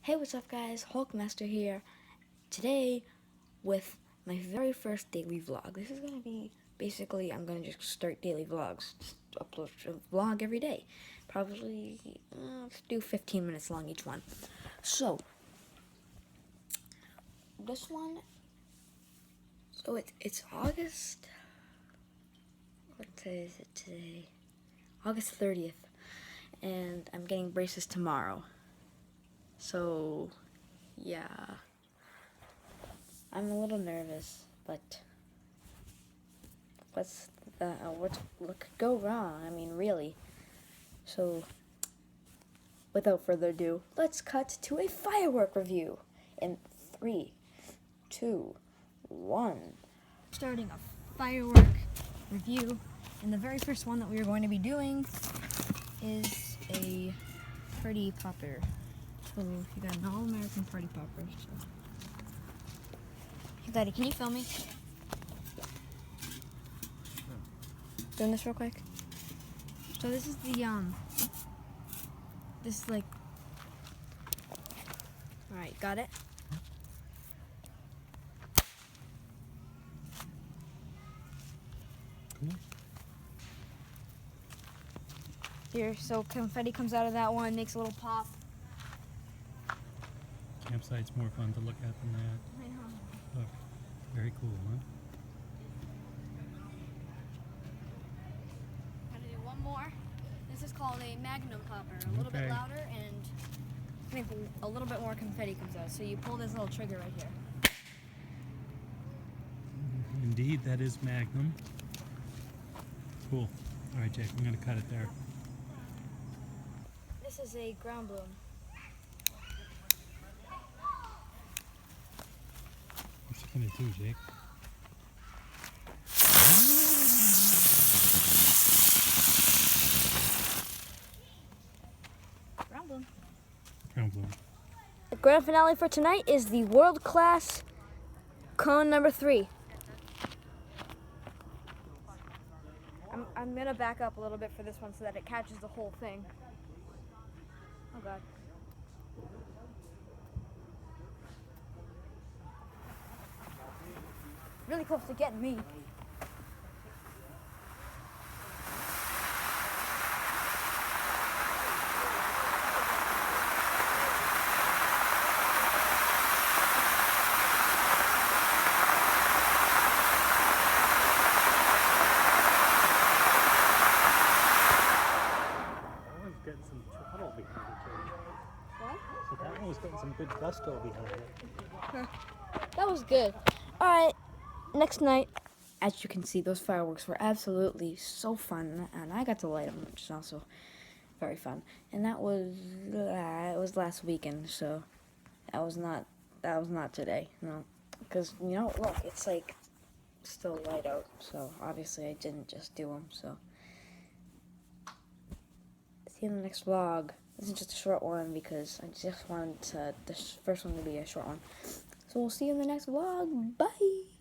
Hey, what's up guys? Hulkmaster here. Today with my very first daily vlog. This is gonna be basically I'm gonna just start daily vlogs. Just upload a vlog every day. Probably let's do 15 minutes long each one. So this one it's August, what day is it today? August 30th. And I'm getting braces tomorrow. So yeah, I'm a little nervous, but what could go wrong? I mean, really. So, without further ado, let's cut to a firework review in 3, 2, 1. Starting a firework review, and the very first one that we are going to be doing is a party popper. So you got an all-American party popper. So. Hey, Daddy, can you film me? Doing this real quick. So this is the this is like. All right, got it. Cool. Here, so confetti comes out of that one, makes a little pop. Campsite's more fun to look at than that. I know. Look, very cool, huh? Gotta do one more. This is called a Magnum popper. A little bit louder, and I think a little bit more confetti comes out. So you pull this little trigger right here. Indeed, that is Magnum. Cool. All right, Jake, I'm gonna cut it there. This is a ground bloom. What's it gonna do, Jake? Ground bloom. Ground bloom. The grand finale for tonight is the world-class cone number 3. I'm gonna back up a little bit for this one so that it catches the whole thing. Oh God. Really close to getting me. Getting some throttle behind it. What? So that one was getting some good gusto behind it. That was good. Alright, next night. As you can see, those fireworks were absolutely so fun, and I got to light them, which is also very fun. And that was it was last weekend, so that was not today, no. Because, you know, look, it's like still light out, so obviously I didn't just do them, so. See you in the next vlog. This is just a short one because I just wanted this first one to be a short one. So we'll see you in the next vlog. Bye!